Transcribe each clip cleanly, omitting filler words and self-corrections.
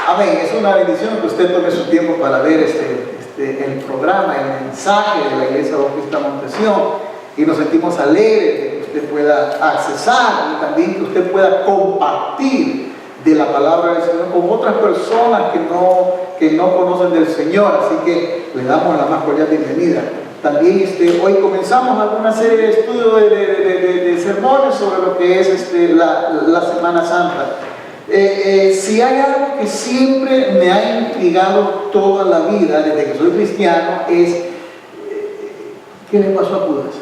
Amén. Es una bendición que usted tome su tiempo para ver el programa, el mensaje de la Iglesia Bautista Montesión. Y nos sentimos alegres de que usted pueda accesar y también que usted pueda compartir de la palabra del Señor con otras personas que no conocen del Señor. Así que le damos la más cordial bienvenida. También hoy comenzamos alguna serie de estudios de sermones sobre lo que es la Semana Santa. Si hay algo que siempre me ha intrigado toda la vida, desde que soy cristiano, es ¿qué le pasó a Judas?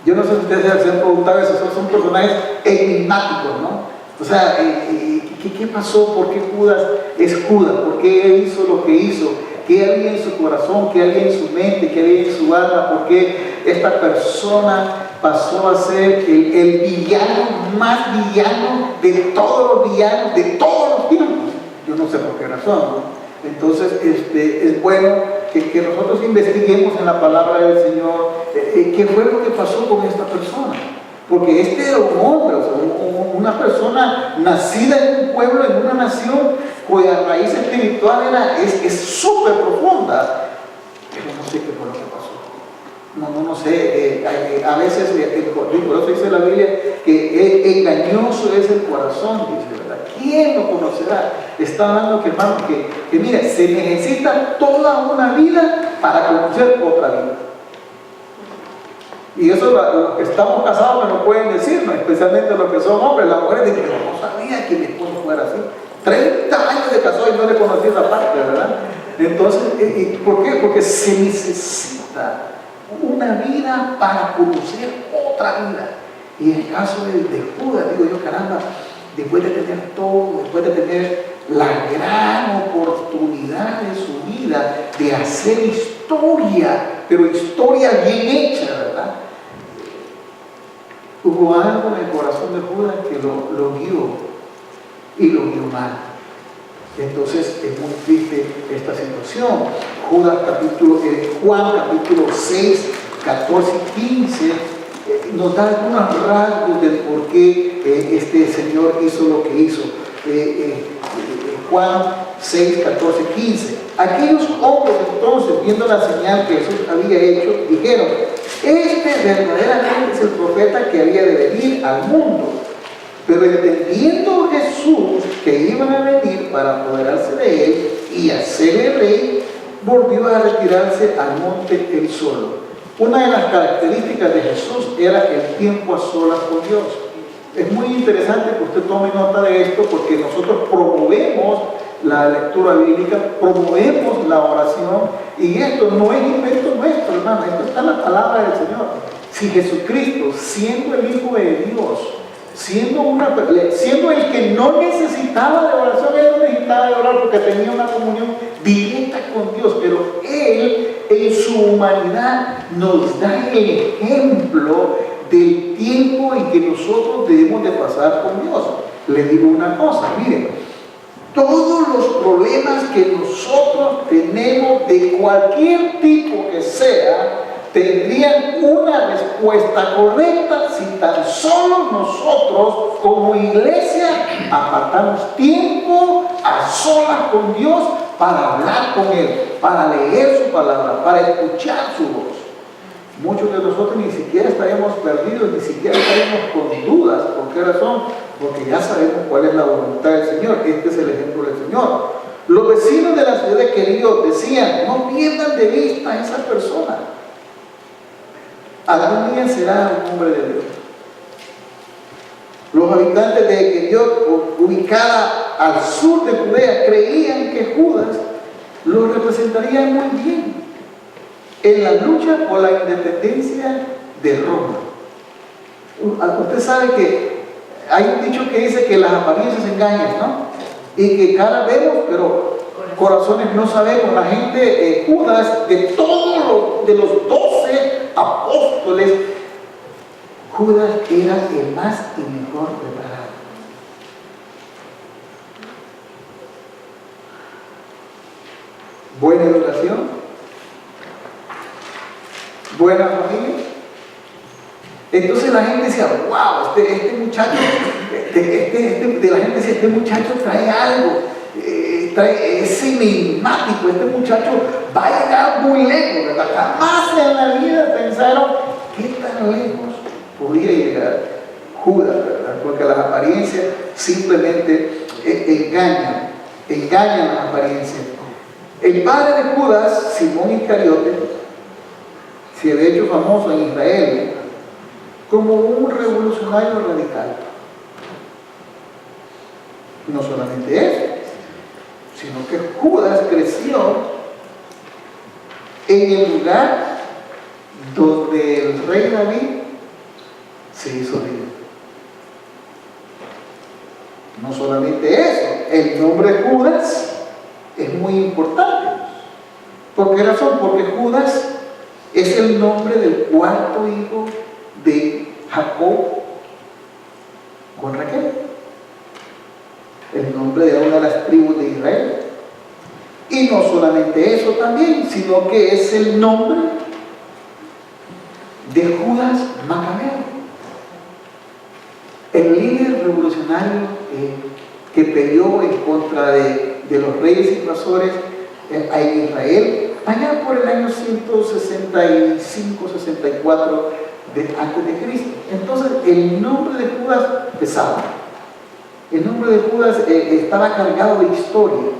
Yo no sé si ustedes se han preguntado eso, son personajes enigmáticos, ¿no? O sea, ¿qué pasó? ¿Por qué Judas es Judas? ¿Por qué él hizo lo que hizo? ¿Qué había en su corazón? ¿Qué había en su mente? ¿Qué había en su alma? ¿Por qué esta persona pasó a ser el villano más villano de todos los villanos de todos los tiempos? Yo no sé por qué razón, ¿no? Entonces, es bueno que nosotros investiguemos en la palabra del Señor qué fue lo que pasó con esta persona. Porque era un hombre, o sea, una persona nacida en un pueblo, en una nación cuya raíz espiritual es súper profunda. Pero no sé qué fue lo que pasó. No sé. A veces, por eso dice la Biblia que engañoso es el corazón, dice, ¿verdad? ¿Quién lo conocerá? Está hablando que, hermano, que mira, se necesita toda una vida para conocer otra vida. Y eso los que estamos casados me lo pueden decir, ¿no? Especialmente los que son hombres. Las mujeres dicen, no sabía que mi esposo fuera así. 30 años de casado y no le conocí esa parte, ¿verdad? Entonces, ¿por qué? Porque se necesita una vida para conocer otra vida. Y en el caso de Judas, digo yo, caramba, después de tener todo, después de tener la gran oportunidad de su vida de hacer historia, pero historia bien hecha, ¿verdad? Hubo algo en el corazón de Judas que lo guió y lo guió mal. Entonces es muy triste esta situación. Juan capítulo 6, 14 y 15 nos da algunos rasgos del por qué este Señor hizo lo que hizo. Juan 6, 14, 15. Aquellos hombres entonces, viendo la señal que Jesús había hecho, dijeron: este verdaderamente es el profeta que había de venir al mundo. Pero entendiendo Jesús que iban a venir para apoderarse de él y hacerle rey, volvió a retirarse al monte él solo. Una de las características de Jesús era el tiempo a solas con Dios. Es muy interesante que usted tome nota de esto, porque nosotros promovemos la lectura bíblica, promovemos la oración, y esto no es invento nuestro, hermano, esto está en la palabra del Señor. Si Jesucristo, siendo el Hijo de Dios, siendo el que no necesitaba de oración, él no necesitaba de orar porque tenía una comunión directa con Dios, pero él en su humanidad nos da el ejemplo del tiempo en que nosotros debemos de pasar con Dios. Le digo una cosa, miren, todos los problemas que nosotros tenemos de cualquier tipo que sea, tendrían una respuesta correcta si tan solo nosotros como iglesia apartamos tiempo a solas con Dios para hablar con Él, para leer su palabra, para escuchar su voz. Muchos de nosotros ni siquiera estaríamos perdidos, ni siquiera estaríamos con dudas. ¿Por qué razón? Porque ya sabemos cuál es la voluntad del Señor. Este es el ejemplo del Señor. Los vecinos de la ciudad de Querío decían: no pierdan de vista a esa persona. Algún día será un hombre de Dios. Los habitantes de Querío, ubicada al sur de Judea, creían que Judas lo representaría muy bien en la lucha por la independencia de Roma. Usted sabe que hay un dicho que dice que las apariencias engañan, ¿no? Y que cara vemos, pero corazones no sabemos. La gente, Judas, de los 12 apóstoles, Judas era el más y mejor preparado. Buena educación, buena familia. Entonces la gente decía: wow, este muchacho, de la gente decía, este muchacho trae algo, trae ese enigmático, este muchacho va a llegar muy lejos, ¿verdad? Jamás en la vida pensaron qué tan lejos podía llegar Judas, ¿verdad? Porque las apariencias simplemente engañan las apariencias. El padre de Judas, Simón Iscariote, se había hecho famoso en Israel como un revolucionario radical. No solamente eso, sino que Judas creció en el lugar donde el rey David se hizo rey. No solamente eso, el nombre Judas es muy importante. ¿Por qué razón? Porque Judas es el nombre del cuarto hijo de Jacob con Raquel, el nombre de una de las tribus de Israel. Y no solamente eso también, sino que es el nombre de Judas Macabeo, el líder revolucionario que peleó en contra de los reyes invasores en Israel allá por el año 165-64 antes de Cristo. Entonces el nombre de Judas pesaba. El nombre de Judas estaba cargado de historia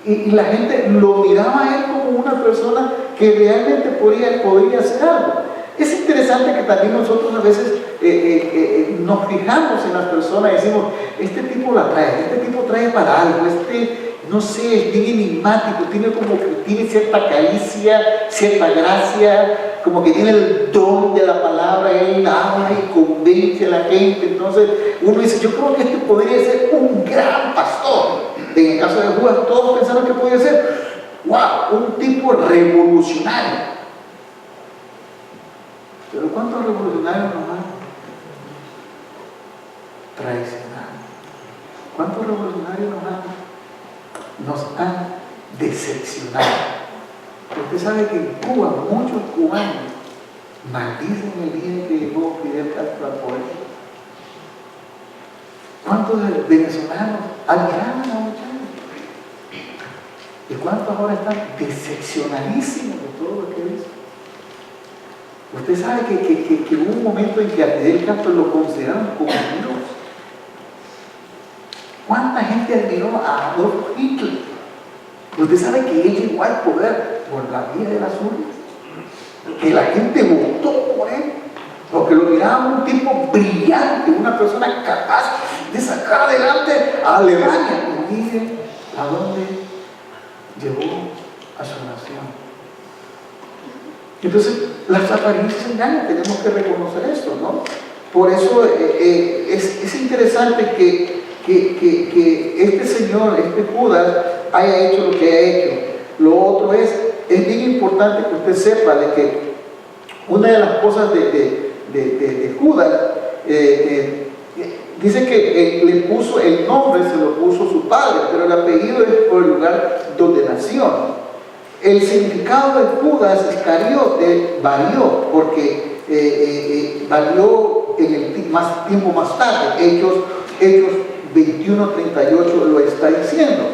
y la gente lo miraba a él como una persona que realmente podría hacer algo. Es interesante que también nosotros a veces nos fijamos en las personas y decimos, este tipo la trae, este tipo trae para algo, no sé, es bien enigmático, tiene cierta caricia, cierta gracia, como que tiene el don de la palabra, él habla y convence a la gente. Entonces uno dice, yo creo que este podría ser un gran pastor. En el caso de Judas, todos pensaron que podía ser, wow, un tipo revolucionario. Pero ¿cuántos revolucionarios nos han traicionado? ¿Cuántos revolucionarios nos han decepcionado? Usted sabe que en Cuba muchos cubanos maldicen el día que llegó Fidel Castro al poder. ¿Cuántos venezolanos admiraban a Chávez? ¿Y cuántos ahora están decepcionadísimos de todo lo que hizo? Usted sabe que hubo un momento en que a Fidel Castro lo consideraron como Dios. ¿Cuánta gente admiró a Adolf Hitler? Usted sabe que él llegó al poder por la vía de las urnas, que la gente votó por él, porque lo miraban un tipo brillante, una persona capaz de sacar adelante a Alemania. Y miren a dónde llevó a su nación. Entonces, las apariencias engañan, tenemos que reconocer esto, ¿no? Por eso es interesante que este señor, este Judas, haya hecho lo que ha hecho. Lo otro es bien importante que usted sepa de que una de las cosas de Judas, dice que le puso el nombre, se lo puso su padre, pero el apellido es por el lugar donde nació. El significado de Judas Iscariote varió, porque varió en el tiempo más tarde. Hechos 21:38 lo está diciendo.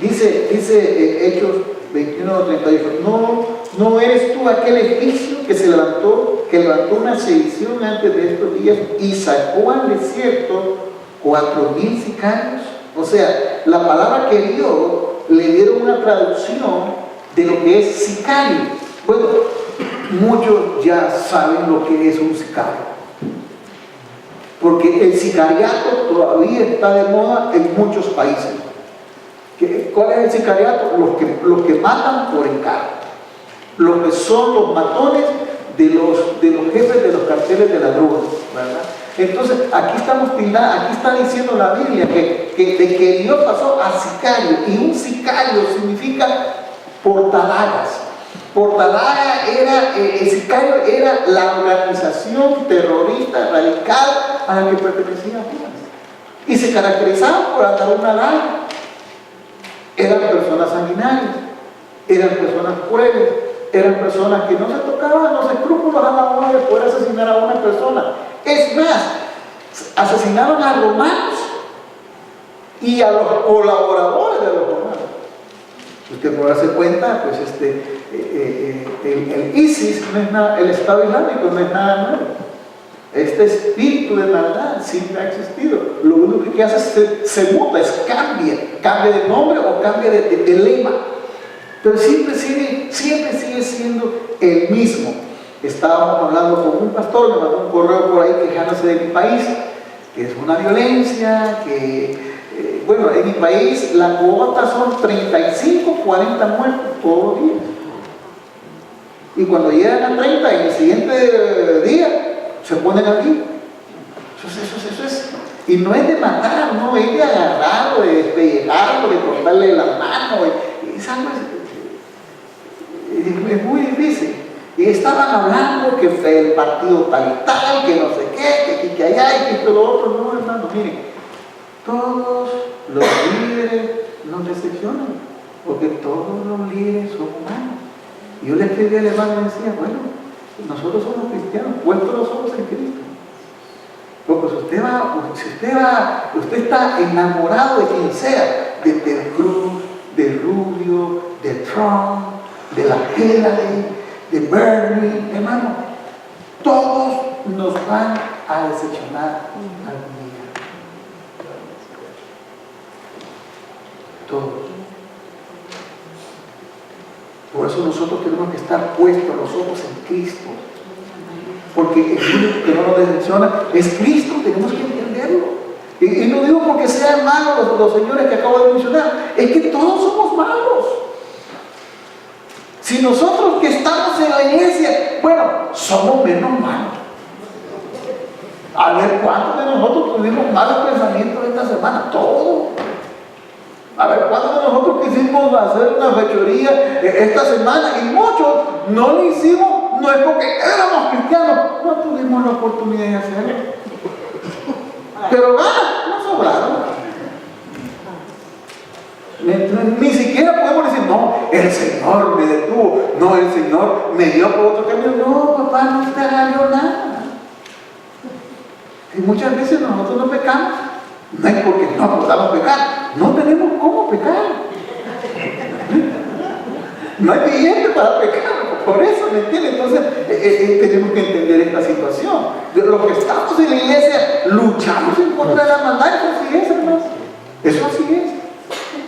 Dice Hechos 21:38, no eres tú aquel egipcio que levantó una sedición antes de estos días y sacó al desierto 4,000 sicarios. O sea, la palabra que dio le dieron una traducción de lo que es sicario. Bueno, muchos ya saben lo que es un sicario, porque el sicariato todavía está de moda en muchos países. ¿Cuál es el sicariato? Los que matan por encargo, los que son los matones de los jefes de los carteles de la droga, ¿verdad? Entonces aquí está diciendo la Biblia que Dios pasó a sicario, y un sicario significa portadagas. Portadaga el sicario era la organización terrorista radical a la que pertenecía Judas, y se caracterizaban por andar una daga. Eran personas sanguinarias, eran personas crueles, eran personas que no se tocaban los escrúpulos a la hora de poder asesinar a una persona. Es más, asesinaban a romanos y a los colaboradores de los romanos. Usted podrá darse cuenta, pues el ISIS no es nada, el Estado Islámico no es nada nuevo. Este espíritu de maldad siempre ha existido. Lo único que hace es se muta, cambia de nombre o cambia de lema. Pero siempre sigue siendo el mismo. Estábamos hablando con un pastor, me mandó un correo por ahí quejándose de mi país, que es una violencia, que bueno, en mi país la cuota son 35, 40 muertos todos los días. Y cuando llegan a 30, en el siguiente día, se ponen aquí. Eso es. Y no es de matar, no, es de agarrarlo, de despellejarlo, de cortarle la mano. Es algo, es muy difícil. Y estaban hablando que fue el partido tal y tal, que no sé qué, que allá y que esto lo otro. No, hermano, miren, todos los líderes nos decepcionan, porque todos los líderes son humanos. Y yo le escribí al hermano y decía, bueno, nosotros somos cristianos, puestos los ojos en Cristo. Porque si usted está enamorado de quien sea, de Ted Cruz, de Rubio, de Trump, de la Hillary, de Bernie, hermano, todos nos van a decepcionar algún día. Todos. Por eso nosotros tenemos que estar puestos los ojos en Cristo. Porque el único que no nos decepciona es Cristo, tenemos que entenderlo. Y no digo porque sean malos los señores que acabo de mencionar, es que todos somos malos. Si nosotros que estamos en la iglesia, bueno, somos menos malos. A ver, ¿cuántos de nosotros tuvimos malos pensamientos esta semana? Todos. A ver, ¿cuántos de nosotros quisimos hacer una fechoría esta semana? Y muchos no lo hicimos, no es porque éramos cristianos, no tuvimos la oportunidad de hacerlo. Pero no sobraron. Ni siquiera podemos decir, no, el Señor me detuvo, no, el Señor me dio por otro camino. No, papá, no te regaló nada. Y muchas veces nosotros no pecamos. No es porque no podamos pecar, no tenemos cómo pecar. No hay billete para pecar, por eso, ¿me entiendes? Entonces, tenemos que entender esta situación. Los que estamos en la iglesia luchamos en contra de la maldad, eso así es, hermanos. Eso así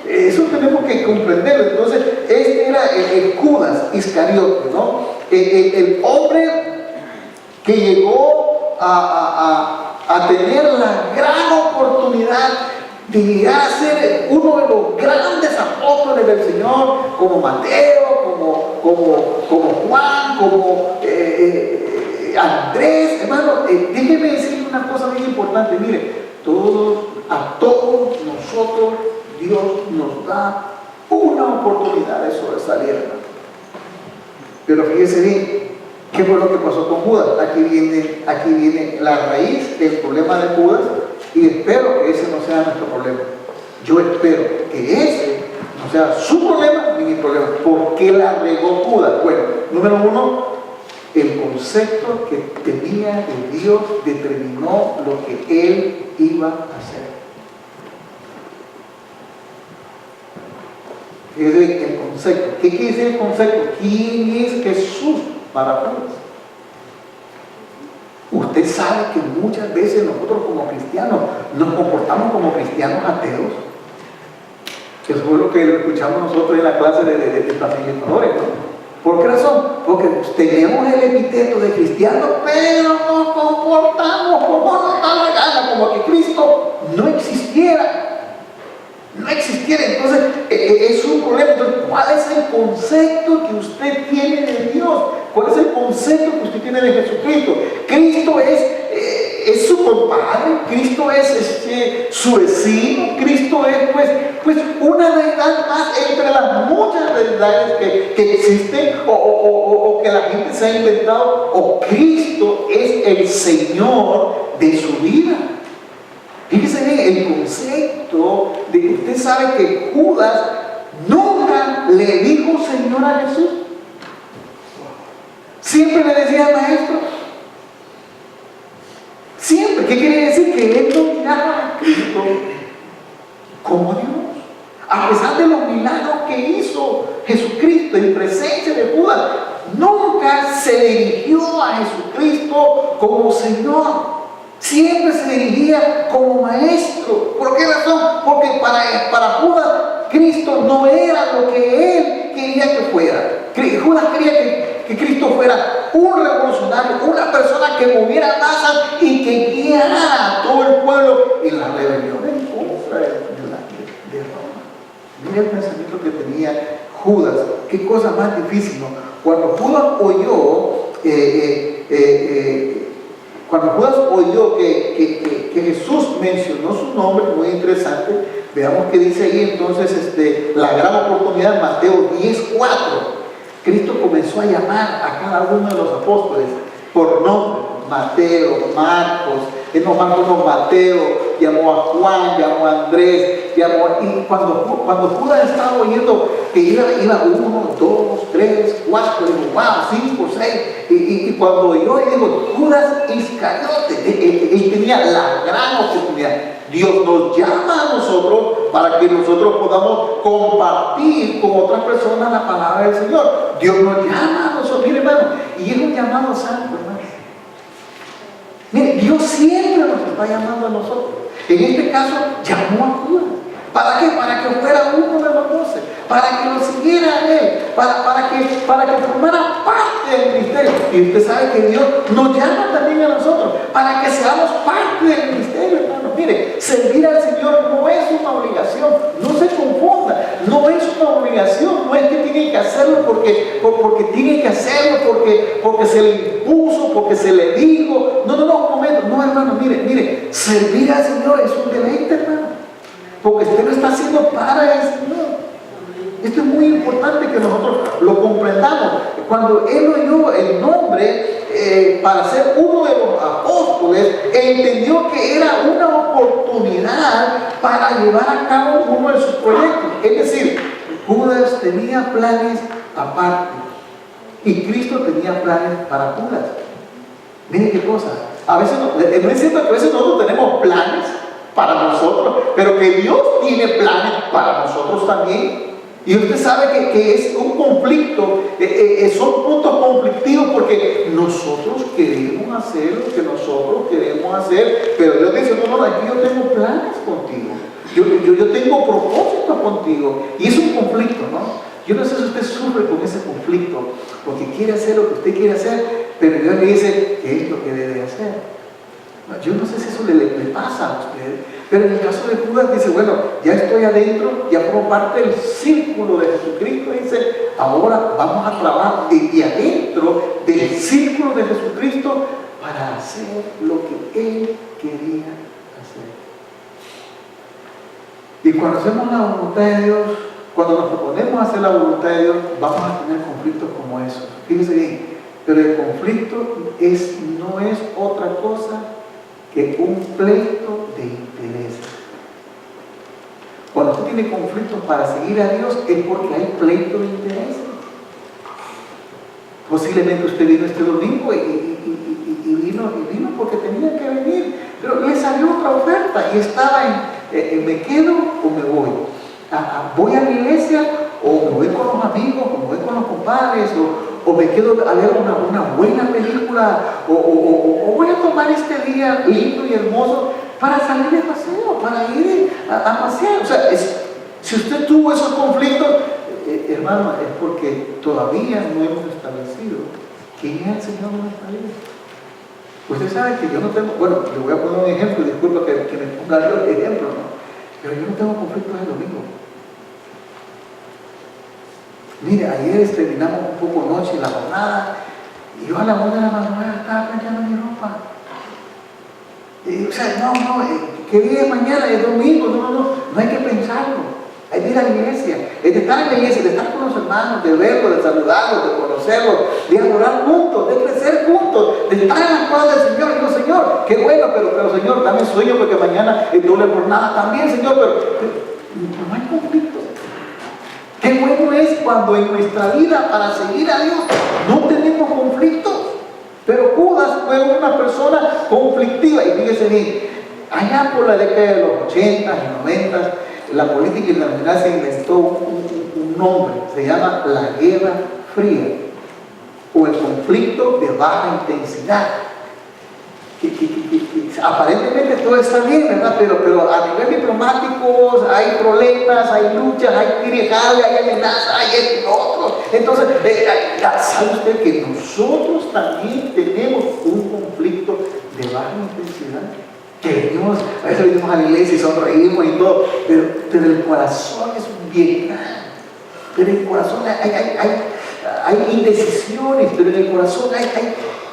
es. Eso tenemos que comprenderlo. Entonces, este era el Judas Iscariote, ¿no? El hombre que llegó a tener la gran oportunidad de llegar a ser uno de los grandes apóstoles del Señor, como Mateo, como Juan, como Andrés. Hermano, déjeme decirle una cosa bien importante. Mire, a todos nosotros Dios nos da una oportunidad de sobresalir, hermano. Pero fíjese bien, ¿qué fue lo que pasó con Judas? Aquí viene la raíz del problema de Judas, y espero que ese no sea nuestro problema. Yo espero que ese no sea su problema ni mi problema. ¿Por qué la regó Judas? Bueno, número uno, el concepto que tenía de Dios determinó lo que él iba a hacer. Fíjese el concepto. ¿Qué quiere decir el concepto? ¿Quién es Jesús para Judas? Usted sabe que muchas veces nosotros como cristianos nos comportamos como cristianos ateos. Eso fue lo que escuchamos nosotros en la clase de facilitadores, ¿no? ¿Por qué razón? Porque tenemos el epíteto de cristianos, pero nos comportamos como nos da la gana, como que Cristo no existiera. No existiera. Entonces es un problema. Entonces, ¿cuál es el concepto que usted tiene de Dios? ¿Cuál es el concepto que usted tiene de Jesucristo? Cristo es su compadre, Cristo es su vecino, Cristo es pues una deidad más entre las muchas deidades que existen o que la gente se ha inventado, o Cristo es el Señor de su vida. Fíjese bien, el concepto de que usted sabe que Judas nunca le dijo Señor a Jesús. Siempre le decía maestro. Siempre. ¿Qué quiere decir? Que él no miraba a Cristo como Dios. A pesar de los milagros que hizo Jesucristo en presencia de Judas, nunca se dirigió a Jesucristo como Señor. Siempre se dirigía como maestro. ¿Por qué razón? Porque para Judas, Cristo no era lo que él quería que fuera. Judas quería que Cristo fuera un revolucionario, una persona que moviera masas y que guiara a todo el pueblo en la rebelión en contra de Roma. Mira el pensamiento que tenía Judas. Qué cosa más difícil, ¿no? Cuando Judas oyó que Jesús mencionó su nombre, muy interesante, veamos que dice ahí entonces la gran oportunidad, Mateo 10:4. Cristo comenzó a llamar a cada uno de los apóstoles por nombre. Mateo, Marcos, Mateo, llamó a Juan, llamó a Andrés, y cuando Judas estaba oyendo que iba 1, 2, 3, 4, digo, wow, 5, 6, y cuando oyó, digo, Judas Iscariote, él tenía la gran oportunidad. Dios nos llama a nosotros para que nosotros podamos compartir con otras personas la palabra del Señor. Dios nos llama a nosotros, mire hermano, y es un llamado santo, hermano. Mire, Dios siempre nos está llamando a nosotros. En este caso, llamó a Judas. ¿Para qué? Para que fuera uno de los 12, para que lo siguiera a él, para que formara parte del ministerio. Y usted sabe que Dios nos llama también a nosotros, para que seamos parte del ministerio, hermano. Mire, servir al Señor no es una obligación, no se confunda, no es una obligación, no es que tiene que hacerlo porque tiene que hacerlo, porque se le impuso, porque se le dijo. No, un momento, no hermano, mire, servir al Señor es un deleite, hermano. Porque usted lo está haciendo para el Señor. Esto es muy importante que nosotros lo comprendamos. Cuando él oyó el nombre para ser uno de los apóstoles, entendió que era una oportunidad para llevar a cabo uno de sus proyectos. Es decir, Judas tenía planes aparte y Cristo tenía planes para Judas. Miren qué cosa. A veces no es cierto que a veces nosotros tenemos planes para nosotros, pero que Dios tiene planes para nosotros también. Y usted sabe que es un conflicto, son puntos conflictivos porque nosotros queremos hacer lo que nosotros queremos hacer, pero Dios dice, no, aquí yo tengo planes contigo, yo tengo propósitos contigo, y es un conflicto, ¿no? Yo no sé si usted sufre con ese conflicto, porque quiere hacer lo que usted quiere hacer, pero Dios le dice, ¿qué es lo que debe hacer? Yo no sé si eso le pasa a usted, pero en el caso de Judas dice, bueno, ya estoy adentro, ya formo parte del círculo de Jesucristo, dice, ahora vamos a trabajar y adentro del círculo de Jesucristo para hacer lo que Él quería hacer. Y cuando hacemos la voluntad de Dios, cuando nos proponemos hacer la voluntad de Dios, vamos a tener conflictos como esos. Fíjense bien, pero el conflicto no es otra cosa que un pleito de intereses. Cuando usted tiene conflictos para seguir a Dios es porque hay pleito de intereses. Posiblemente usted vino este domingo y vino porque tenía que venir, pero le salió otra oferta y estaba en me quedo o me voy. Voy a la iglesia o me voy con los amigos o me voy con los compadres o me quedo a ver una buena película, o voy a tomar este día lindo y hermoso para salir de paseo, para ir a pasear. O sea, si usted tuvo esos conflictos, hermano, es porque todavía no hemos establecido quién es el Señor de nuestra vida. Usted sabe que yo no tengo, bueno, le voy a poner un ejemplo, disculpa que me ponga yo el ejemplo, ¿no? Pero yo no tengo conflictos el domingo. Mire, ayer terminamos un poco noche la jornada y yo a la 1 de la madrugada estaba planchando mi ropa. O sea, que día de mañana es domingo, no hay que pensarlo. Hay que ir a la iglesia, es de estar en la iglesia, de estar con los hermanos, de verlos, de saludarlos, de conocerlos, de adorar juntos, de crecer juntos, de estar en las cosas del Señor. Y digo, Señor, qué bueno, pero Señor, dame sueño porque mañana es doble jornada también, Señor, pero no hay conflicto. Qué bueno es cuando en nuestra vida para seguir a Dios no tenemos conflictos. Pero Judas fue una persona conflictiva. Y fíjese bien, allá por la década de los 80 y 90, la política internacional se inventó un nombre, se llama la Guerra Fría o el conflicto de baja intensidad. Aparentemente todo está bien, ¿verdad? Pero a nivel diplomático hay problemas, hay luchas, hay dirigales, hay amenazas, hay esto y lo otro. Entonces, ¿sabe usted que nosotros también tenemos un conflicto de baja intensidad? Que venimos, a veces venimos a la iglesia y sonreímos y todo, pero el corazón es bien grande. Pero en el corazón hay indecisiones, pero en el corazón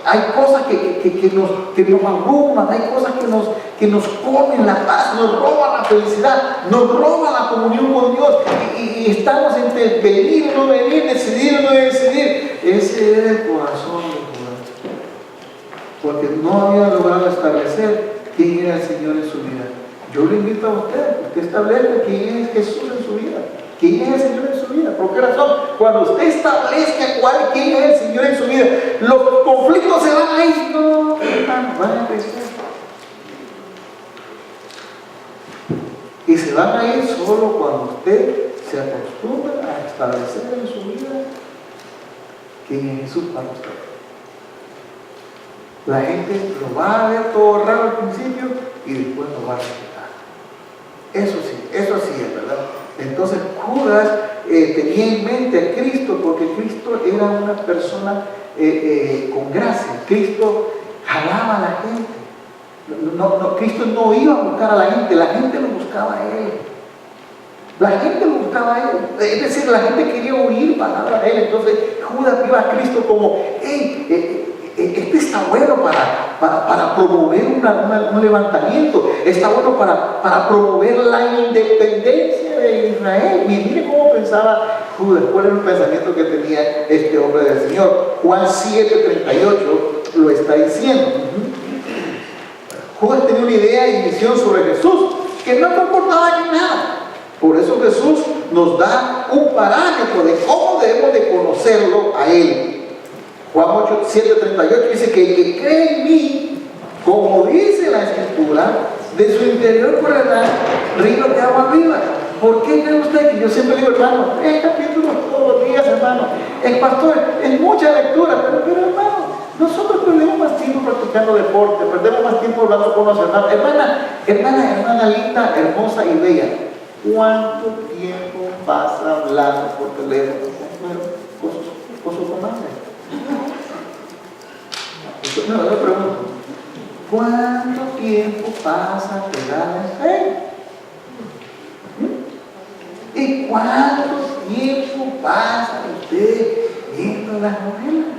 hay cosas que nos abruman, hay cosas que nos comen la paz, nos roban la felicidad, nos roban la comunión con Dios y estamos entre venir o no venir, decidir o no decidir. Ese era el corazón de Judá, porque no había logrado establecer quién era el Señor en su vida. Yo le invito a usted que usted establezca quién es Jesús en su vida. ¿Quién es el Señor en su vida? ¿Por qué razón? Cuando usted establezca quién es el Señor en su vida, los conflictos se van a ir. No, van a crecer. Y se van a ir solo cuando usted se acostumbra a establecer en su vida quién es Jesús para usted. La gente lo va a ver todo raro al principio y después lo va a respetar. Eso sí es verdad. Entonces Judas tenía en mente a Cristo porque Cristo era una persona con gracia. Cristo jalaba a la gente. Cristo no iba a buscar a la gente lo buscaba a Él. La gente lo buscaba a Él. Es decir, la gente quería oír palabras de Él. Entonces Judas iba a Cristo como, este está bueno para promover un levantamiento, está bueno para promover la independencia de Israel. Y mire cómo pensaba Judas, cuál era el pensamiento que tenía este hombre del Señor. Juan 7:38 lo está diciendo. Judas tenía una idea y visión sobre Jesús que no comportaba ni nada. Por eso Jesús nos da un parámetro de cómo debemos de conocerlo a Él. Juan 7:38 dice que el que cree en mí, como dice la Escritura, de su interior correrán ríos de agua viva. ¿Por qué cree usted que yo siempre digo, hermano, capítulos todos los días, hermano? El pastor, es mucha lectura, pero hermano, nosotros perdemos más tiempo practicando deporte, perdemos más tiempo hablando con los hermanos. Hermana linda, hermosa y bella, ¿cuánto tiempo pasa hablando por teléfono con su comadre? No, yo pregunto, ¿cuánto tiempo pasa pegada en Facebook? ¿Y cuánto tiempo pasa usted viendo las novelas?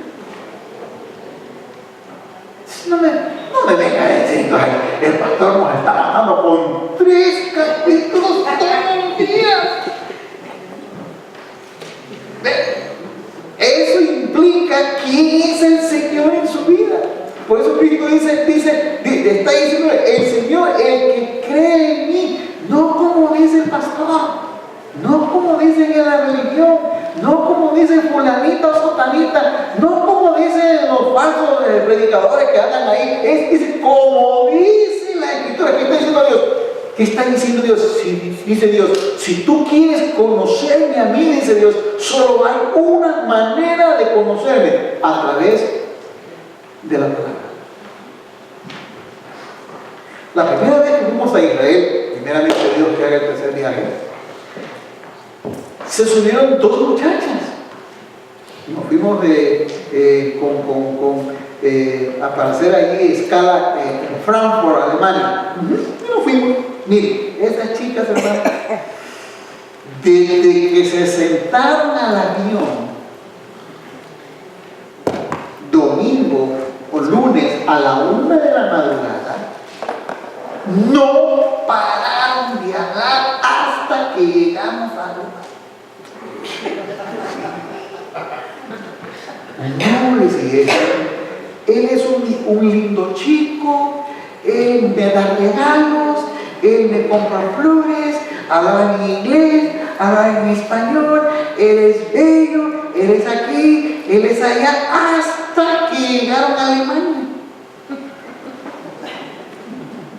No me venga diciendo, el pastor nos está matando con 3 capítulos todos los días. Eso implica quién es el Señor en su vida. Por eso Cristo está diciendo, el Señor, el que cree en mí, no como dice el pastor, no como dicen en la religión, no como dicen fulanita o sotanita, no como dicen los falsos predicadores que andan ahí, dice como dice la Escritura. ¿Qué está diciendo Dios? ¿Qué está diciendo Dios? Dice Dios, si tú quieres conocerme a mí, dice Dios, solo hay una manera de conocerme, a través de la palabra. La primera vez que fuimos a Israel, primeramente Dios que haga el tercer viaje, se subieron 2 muchachas. Nos fuimos a aparecer ahí escala en Frankfurt, Alemania. Y nos fuimos. Miren, esas chicas, hermano, desde que se sentaron al avión, domingo o lunes a la 1 de la madrugada, no pararon de hablar hasta que llegamos a Roma. No, les dije, él es un lindo chico, él me da regalos, él me compra flores, hablaba en inglés, hablaba en español, él es bello, él es aquí, él es allá, hasta que llegaron a Alemania.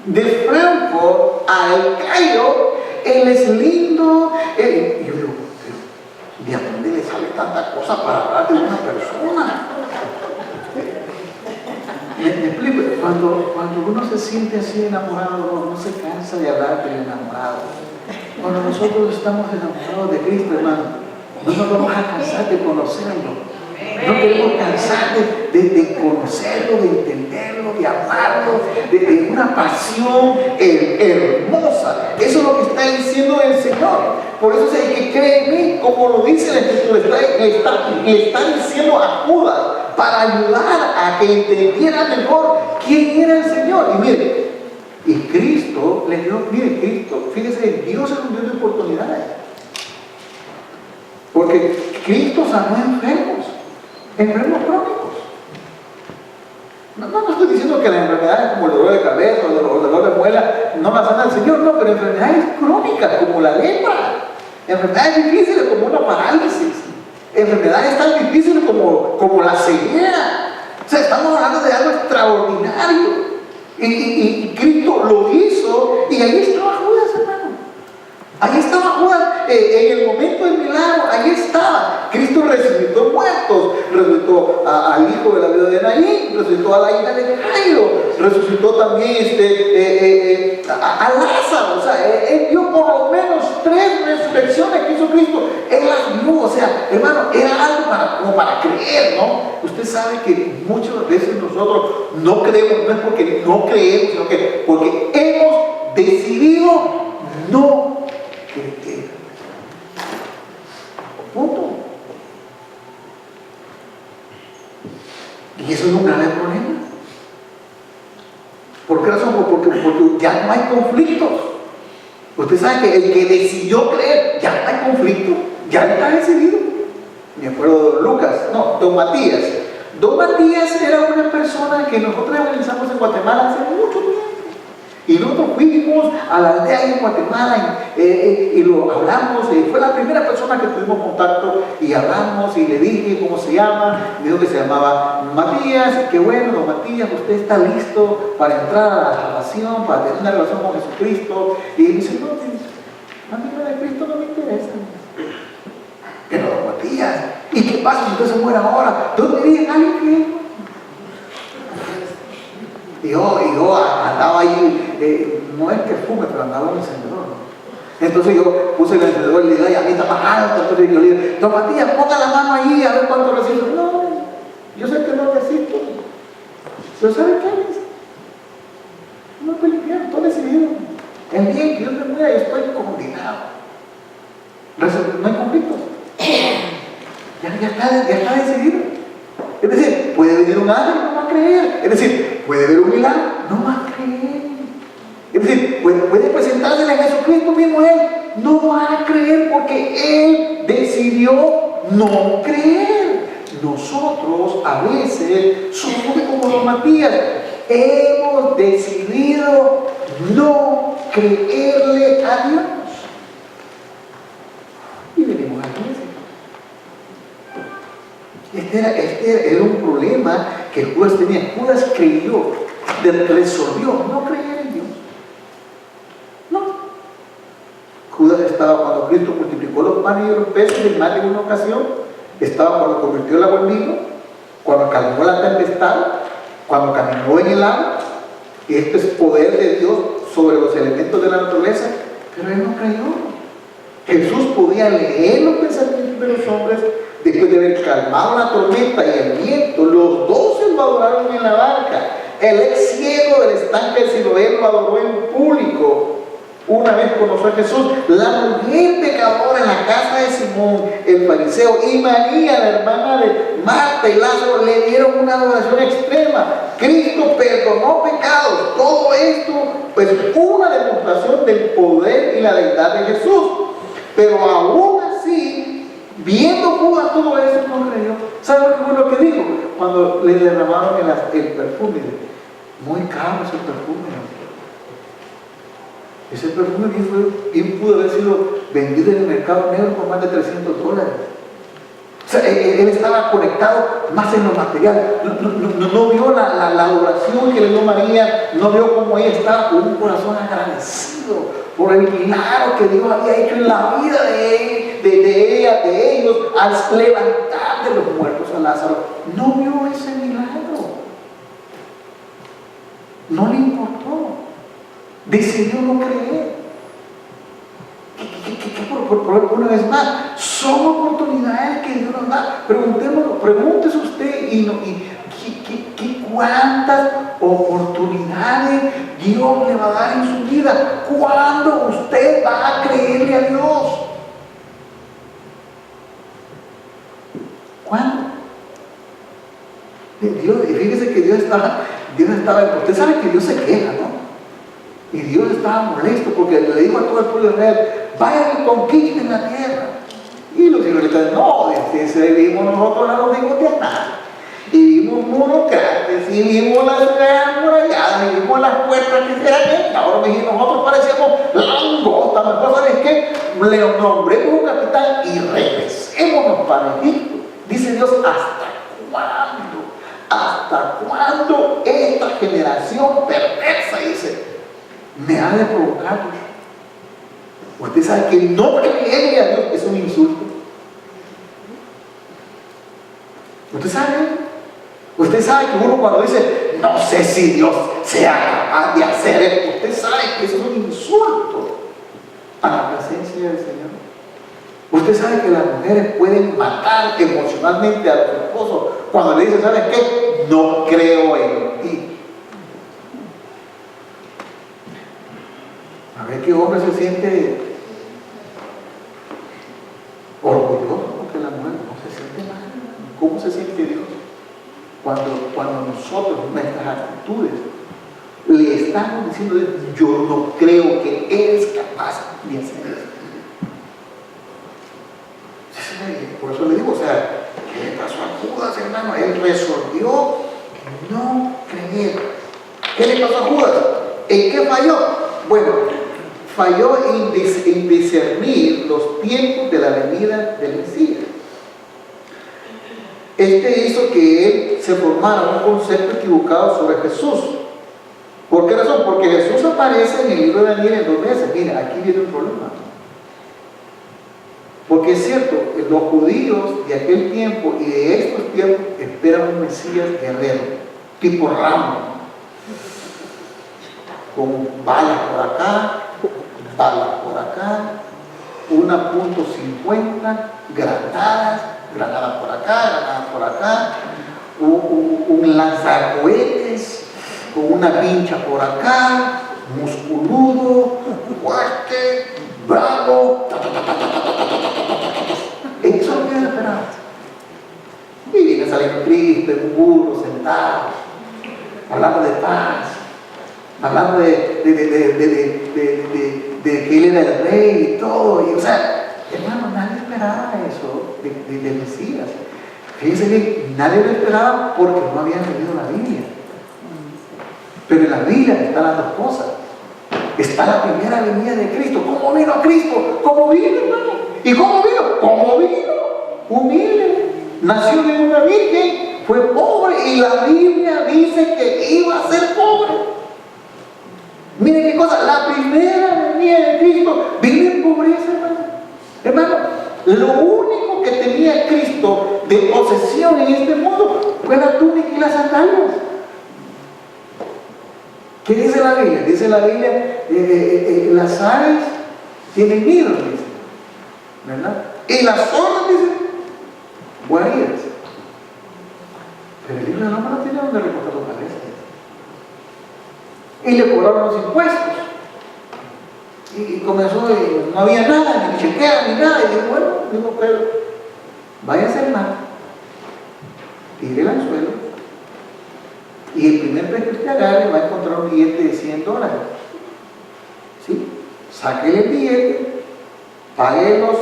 De Frankfurt al Cairo, Él es lindo. Y yo digo, ¿de dónde le sale tanta cosa para hablar de una persona? Me explico, cuando uno se siente así enamorado, no se cansa de hablar del enamorado. Cuando nosotros estamos enamorados de Cristo, hermano, no nos vamos a cansar de conocerlo. No queremos cansar de conocerlo, de entenderlo, de amarlo, de una pasión hermosa. Eso es lo que está diciendo el Señor. Por eso el que cree en mí, como lo dice la Escritura, le está diciendo a Judas para ayudar a que entendiera mejor quién era el Señor. Y mire, y Cristo le dio, mire, Cristo, fíjese, Dios es un Dios de oportunidades. Porque Cristo sanó enfermos crónicos. No estoy diciendo que las enfermedades como el dolor de cabeza o el dolor de muela no las sana el Señor, no, pero enfermedades crónicas como la lepra, enfermedades difíciles como una parálisis, enfermedades tan difíciles como la ceguera. O sea, estamos hablando de algo extraordinario. Y Cristo lo hizo, y ahí estaba Judas, hermano. Ahí estaba Judas en el momento del milagro, ahí estaba. Cristo resucitó muertos, resucitó al hijo de la viuda de Naín, resucitó a la hija de Jairo, resucitó también a Lázaro. O sea, él dio por lo menos 3 resurrecciones que hizo Cristo. Él las vio, o sea, hermano, era algo como para creer, ¿no? Usted sabe que muchas veces nosotros no creemos, no es porque no creemos, sino que porque hemos decidido no creer. Punto. Y eso es un grave problema. ¿Por qué razón? Porque ya no hay conflictos. Usted sabe que el que decidió creer, ya no hay conflicto, ya está decidido. Me acuerdo de don Matías. Don Matías era una persona que nosotros evangelizamos en Guatemala hace mucho tiempo. Y nosotros fuimos a la aldea en Guatemala y lo hablamos. Fue la primera persona que tuvimos contacto y hablamos y le dije cómo se llama. Me dijo que se llamaba Matías. Y que bueno, don Matías, usted está listo para entrar a la salvación, para tener una relación con Jesucristo. Y me dice, no, a mí lo de Cristo no me interesa. Pero don Matías, ¿y qué pasa si usted se muere ahora? ¿Dónde vive alguien que? Y yo andaba ahí, no es que fume, pero andaba en el encendedor, ¿no? Entonces yo puse el encendedor y le dije, a mí está más alto. Entonces yo le dije, don Matías, ponga la mano ahí a ver cuánto resisto. No, yo sé que no resisto. Pero ¿sabe qué? No estoy limpiando, estoy decidido. El día que yo me muera, yo estoy condenado. No hay conflictos. Ya está decidido. Es decir, puede venir un ángel, no va a creer. Es decir, puede haber un milagro, no va a creer. Es decir, puede presentarse a Jesucristo mismo él, no va a creer porque él decidió no creer. Nosotros a veces somos como don Matías, hemos decidido no creerle a Dios. Y venimos a la iglesia. Este era un problema que Judas tenía. Judas creyó, resolvió no creer en Dios. No. Judas estaba cuando Cristo multiplicó los panes y los peces en más de una ocasión. Estaba cuando convirtió el agua en vino, cuando calmó la tempestad, cuando caminó en el agua. Y esto es poder de Dios sobre los elementos de la naturaleza. Pero él no creyó. Jesús podía leer los pensamientos de los hombres. Después de haber calmado la tormenta y el viento, los 12 lo adoraron en la barca. El ex ciego del estanque de Siloé lo adoró en público. Una vez conoció a Jesús. La mujer pecadora en la casa de Simón, el fariseo, y María, la hermana de Marta y Lázaro, le dieron una adoración extrema. Cristo perdonó pecados. Todo esto, pues, una demostración del poder y la deidad de Jesús. Pero aún así, viendo Judas todo eso, no creyó. ¿Sabe lo que dijo? Cuando le derramaron el perfume, muy caro ese perfume. Ese perfume bien pudo haber sido vendido en el mercado negro por más de $300. O sea, él estaba conectado más en lo material. No vio la adoración que le dio María, no vio cómo ella estaba con un corazón agradecido por el milagro que Dios había hecho en la vida de ellos al levantar de los muertos a Lázaro. No vio ese milagro, no le importó, decidió no creer. Una vez más, son oportunidades que Dios nos da. Pregúntese usted cuántas oportunidades Dios le va a dar en su vida. ¿Cuándo usted va a creerle a Dios? ¿Cuándo? Fíjese que Dios estaba, usted sabe que Dios se queja, ¿no? Y Dios estaba molesto porque le dijo a todo el pueblo de Israel: vayan y conquisten la tierra. Y los israelitas: no, vimos nosotros a los hijos de Aná, y vimos monocrates, y vimos las ciudades amuralladas, y vimos las puertas que se eran hechas. Ahora nosotros parecíamos langostas. Mejor, ¿sabes qué? Le nombremos un capitán y regresémonos para Egipto. Dice Dios: ¿hasta cuándo? ¿Hasta cuándo esta generación perversa, dice, me ha de provocar? Usted sabe que no creerle a Dios es un insulto. Usted sabe que uno cuando dice: no sé si Dios sea capaz de hacer esto, usted sabe que eso es un insulto a la presencia del Señor. Usted sabe que las mujeres pueden matar emocionalmente a los esposos cuando le dicen: ¿sabes qué? No creo en ti. A ver qué hombre se siente orgulloso porque la mujer no se siente mal. ¿Cómo se siente Dios? Cuando nosotros, nuestras actitudes, le estamos diciendo: yo no creo que eres capaz de hacer esto. Por eso le digo, o sea, ¿qué le pasó a Judas, hermano? Él resolvió no creer. ¿Qué le pasó a Judas? ¿En qué falló? Bueno, falló en discernir los tiempos de la venida del Mesías. Hizo que él se formara un concepto equivocado sobre Jesús. ¿Por qué razón? Porque Jesús aparece en el libro de Daniel en 2 veces. Mira, aquí viene un problema. Porque es cierto, los judíos de aquel tiempo y de estos tiempos esperan un Mesías guerrero, tipo Rambo, con balas por acá, balas por acá, 1.50, granadas por acá, un lanzacohetes con una pincha por acá, musculudo, fuerte, bravo. Eso es lo que esperaba. Y viene saliendo Cristo en un burro sentado, hablando de paz, hablando de que él era el rey y todo. Y, o sea, hermano, nadie esperaba eso del Mesías. Fíjense bien, nadie lo esperaba porque no habían leído la Biblia. Pero en la Biblia están las dos cosas. Está la primera venida de Cristo. ¿Cómo vino Cristo? ¿Cómo vino, hermano? ¿Y cómo vino? ¿Cómo vino? Humilde. Nació de una virgen, fue pobre, y la Biblia dice que iba a ser pobre. Miren qué cosa, la primera venida de Cristo vino en pobreza, hermano. Hermano, lo único que tenía Cristo de posesión en este mundo fue la túnica y las sandalias. ¿Qué dice la Biblia? Dice la Biblia, las aves tienen nidos, dice, ¿verdad? Y las zorras, dice, guaridas. Pero el hijo del hombre no tiene donde recoger los malezas. Y le cobraron los impuestos. Y comenzó, no había nada, ni chequera, ni nada. Y dijo: bueno, digo, pero váyase al mar, tire el anzuelo, y el primer pez que usted agarre va a encontrar un billete de $100. ¿Sí? Sáquele el billete, pague los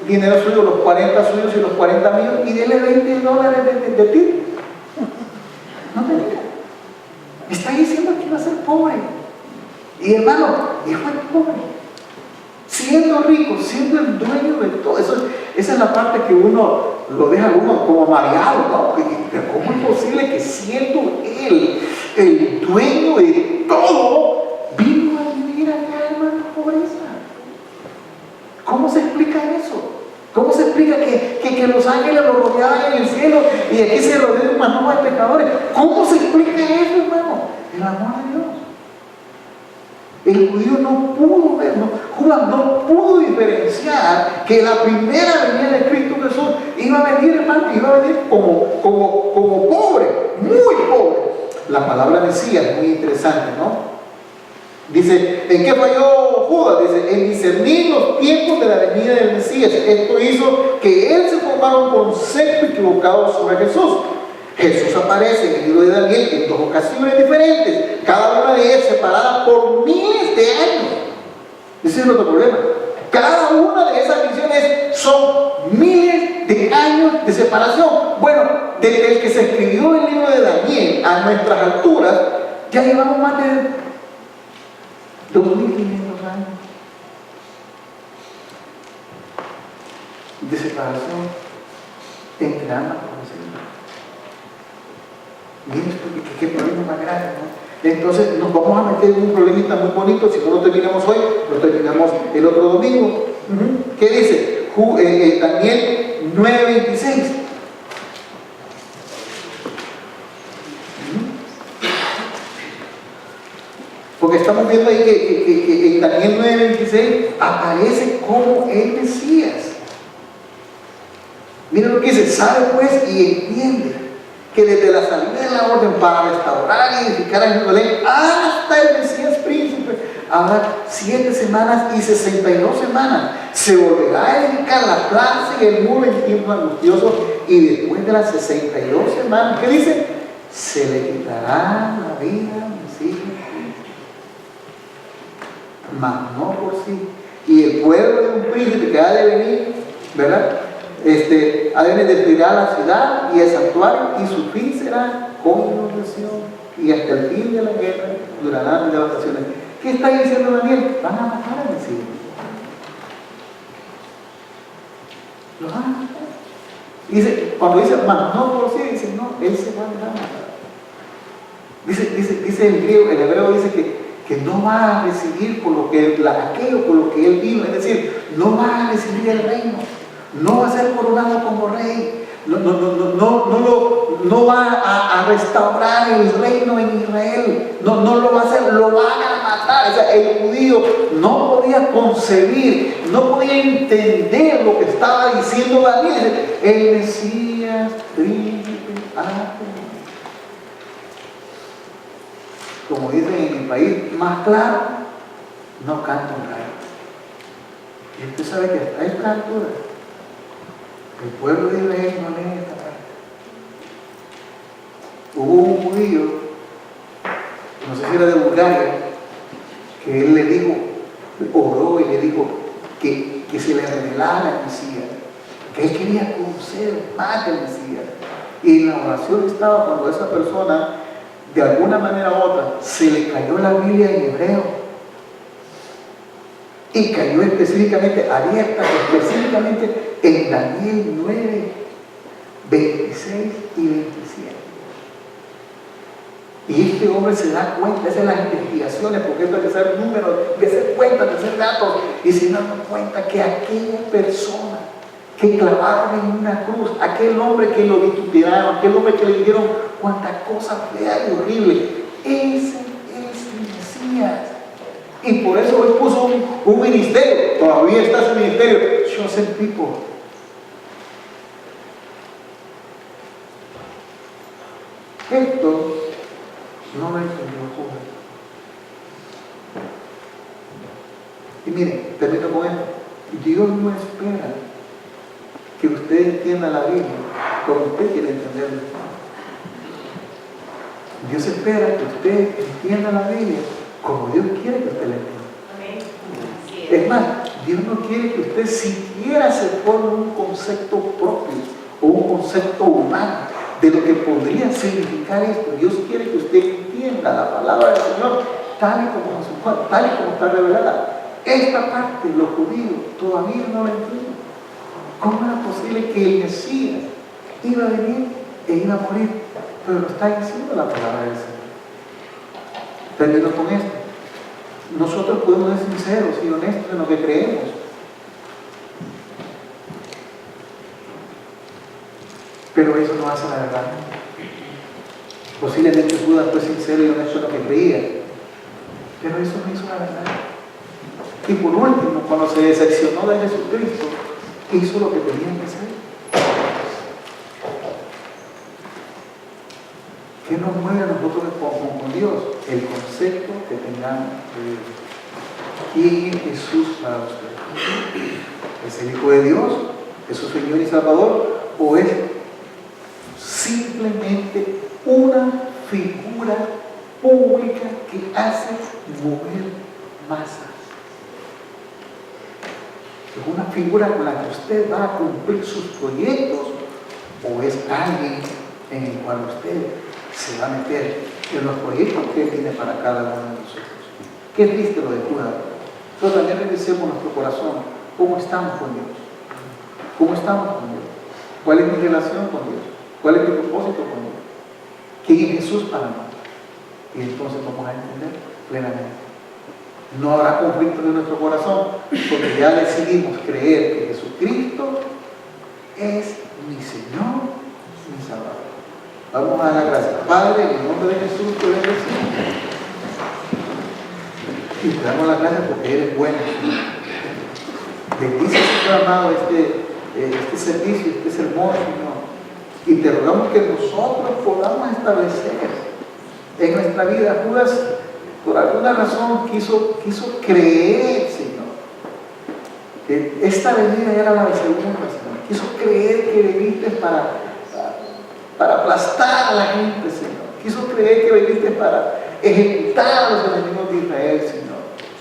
dinero suyo, los 40 suyos y los 40 míos, y dele $20 de ti. No tenía. Está diciendo que iba a ser pobre. Y hermano, y fue pobre. Si siendo rico, siendo el dueño de todo. Esa es la parte que uno lo deja como mareado, ¿no? ¿Cómo es posible que siendo él el dueño de todo, vino a vivir acá, hermano, en pobreza? ¿Cómo se explica eso? ¿Cómo se explica que los ángeles lo rodeaban en el cielo y aquí se rodea un manojo de pecadores? ¿Cómo se explica eso, hermano? El amor de Dios. El judío no pudo ver, Judas no pudo diferenciar que la primera venida de Cristo Jesús iba a venir, hermano, iba a venir como pobre, muy pobre. La palabra Mesías es muy interesante, ¿no? Dice, ¿en qué falló Judas? Dice, en discernir los tiempos de la venida del Mesías. Esto hizo que él se formara un concepto equivocado sobre Jesús. Jesús aparece en el libro de Daniel en 2 ocasiones diferentes, cada una de ellas separada por miles de años. Ese es el otro problema. Cada una de esas visiones son miles de años de separación. Bueno, desde el que se escribió el libro de Daniel a nuestras alturas, ya llevamos más de 2500 años de separación entre ambas cosas. Miren qué problema más grande, ¿no? Entonces nos vamos a meter en un problemita muy bonito. Si no lo terminamos hoy, lo terminamos el otro domingo. ¿Qué dice? Daniel 9:26. Porque estamos viendo ahí que en Daniel 9:26 aparece como el Mesías. Miren lo que dice: sabe pues y entiende que desde la salida de la orden para restaurar y edificar a Jerusalén hasta el Mesías príncipe habrá 7 semanas y 62 semanas. Se volverá a edificar la plaza y el muro en tiempo angustioso, y después de las 62 semanas, ¿qué dice? Se le quitará la vida al Mesías príncipe, mas no por sí. Y el pueblo de un príncipe que ha de venir, ¿verdad? Ha de destruirá la ciudad y el santuario, y su fin será condenación, y hasta el fin de la guerra durarán devastaciones. ¿Qué está diciendo Daniel? Van a matar al Mesías. Lo van a matar. Dice, cuando dice, mas no por sí, dice, no, él se va a dejar matar. Dice en griego, el hebreo dice que no va a recibir por lo que aquello por lo que él vino, es decir, no va a recibir el reino. No va a ser coronado como rey, no va a restaurar el reino en Israel, no lo va a hacer, lo van a matar. O sea, el judío no podía concebir, no podía entender lo que estaba diciendo Daniel. El Mesías príncipe ha de venir. Como dicen en mi país, más claro, no canto un gallo. Y usted sabe que hasta esta altura el pueblo de Israel no lee esta parte. Hubo un judío, no sé si era de Bulgaria, que él le dijo, oró y le dijo que se le revelara el Mesías, que él quería conocer más del Mesías. Y en la oración estaba cuando esa persona, de alguna manera u otra, se le cayó la Biblia en hebreo. Y cayó específicamente, abierta específicamente en Daniel 9, 26 y 27. Y este hombre se da cuenta, esas son las investigaciones, porque esto hay que hacer números, de hacer cuentas, de hacer datos, y se dan cuenta que aquella persona que clavaron en una cruz, aquel hombre que lo vituperaron, aquel hombre que le dieron cuantas cosas feas y horribles, ese es el Mesías. Y por eso él puso un ministerio, todavía está ese ministerio, Chosen People. Esto no lo entendió Judas. Y miren, termino con esto. Dios no espera que usted entienda la Biblia como usted quiere entenderla. Dios espera que usted entienda la Biblia como Dios quiere que usted la entienda. Es más, Dios no quiere que usted siquiera se forme un concepto propio o un concepto humano de lo que podría significar esto. Dios quiere que usted entienda la palabra del Señor tal y como está revelada. esta parte, los judíos, todavía no lo entienden. ¿Cómo era posible que el Mesías iba a venir e iba a morir? Pero lo está diciendo la palabra del Señor. Termino con esto. Nosotros podemos ser sinceros y honestos en lo que creemos. Pero eso no hace la verdad. Posiblemente Judas fue sincero y honesto en lo que creía, pero eso no hizo la verdad. Y por último, cuando se decepcionó de Jesucristo, hizo lo que tenía que hacer. ¿Qué nos mueve a nosotros con Dios? El concepto que tengamos de Dios. ¿Quién es Jesús para usted? ¿Es el Hijo de Dios? ¿Es su Señor y Salvador? ¿O es simplemente una figura pública que hace mover masas? ¿Es una figura con la que usted va a cumplir sus proyectos? ¿O es alguien en el cual usted se va a meter en los proyectos que Él tiene para cada uno de nosotros? Qué triste lo de Judas. Pero también revisemos nuestro corazón. ¿Cómo estamos con Dios? ¿Cómo estamos con Dios? ¿Cuál es mi relación con Dios? ¿Cuál es mi propósito con Dios? ¿Quién es Jesús para mí? Y entonces vamos a entender plenamente. No habrá conflicto en nuestro corazón, porque ya decidimos creer que Jesucristo es mi Señor, mi Salvador. Vamos a dar gracias. Padre, en el nombre de Jesús te bendecimos. Y te damos las gracias porque eres bueno. Bendice, Señor amado, este servicio, este sermón, Señor. Y te rogamos que nosotros podamos establecer en nuestra vida. Judas, por alguna razón, quiso creer, Señor, que esta venida era la segunda, Señor. Quiso creer que viniste para aplastar a la gente, Señor. Quiso creer que viniste para ejecutar a los enemigos de Israel, Señor.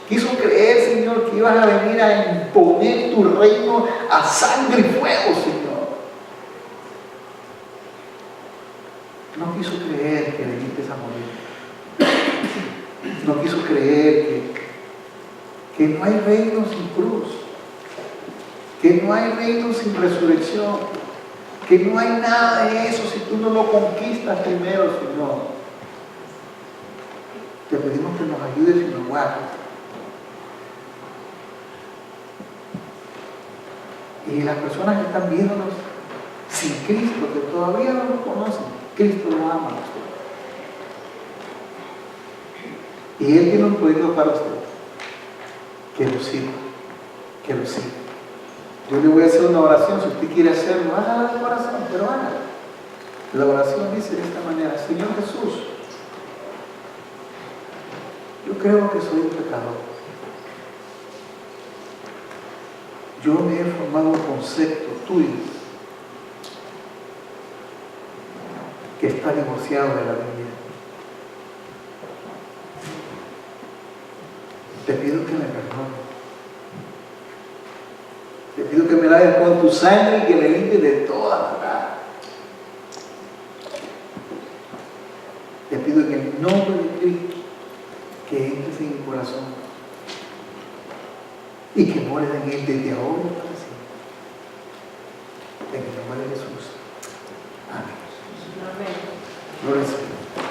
Quiso creer, Señor, que ibas a venir a imponer tu reino a sangre y fuego, Señor. No quiso creer que viniste a morir. No quiso creer que no hay reino sin cruz, que no hay reino sin resurrección, que no hay nada de eso si tú no lo conquistas primero, Señor. Te pedimos que nos ayudes y nos guardes. Y las personas que están viéndonos sin Cristo, que todavía no lo conocen, Cristo lo ama a usted. Y Él tiene un proyecto para usted. Que lo siga, que lo siga. Yo le voy a hacer una oración, si usted quiere hacerlo, hágala de corazón, pero hágala. La oración dice de esta manera: Señor Jesús, yo creo que soy un pecador. Yo me he formado un concepto tuyo que está divorciado de la Biblia. Te pido que me perdones. Te pido que me laves con tu sangre y que me limpies de toda maldad. Te pido en el nombre de Cristo que entres en mi corazón y que mores en Él desde ahora